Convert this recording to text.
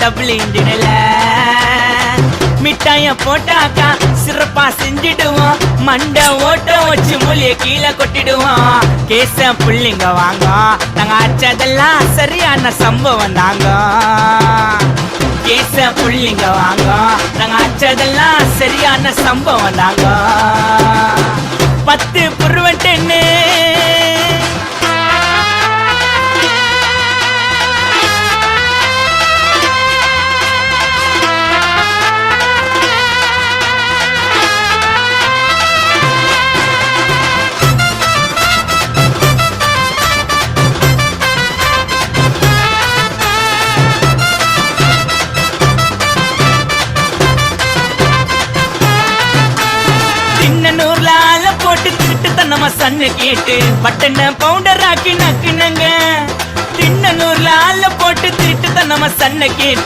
double இன்ஜின்ல மிட்டாய போட்டாக்கா சிறப்பா செஞ்சிடுவோம் மண்டை ஓட்ட வச்சு மூலிய கீழே கொட்டிடுவோம் கேச புள்ளிங்க வாங்க நாங்க அச்சதெல்லாம் சரியான சம்பவம் தாங்க கேச புள்ளிங்க வாங்க நாங்க அச்சதெல்லாம் சரியான சம்பவம் தாங்க 10 புருவட்டென்னு போட்டு திருட்டு நம்ம சன்னு கேட்டு பட்டன பவுடர் ஆக்கி நக்குனங்க தின்னூர்ல ஆள போட்டு திருட்டு நம்ம சன்ன கேட்டு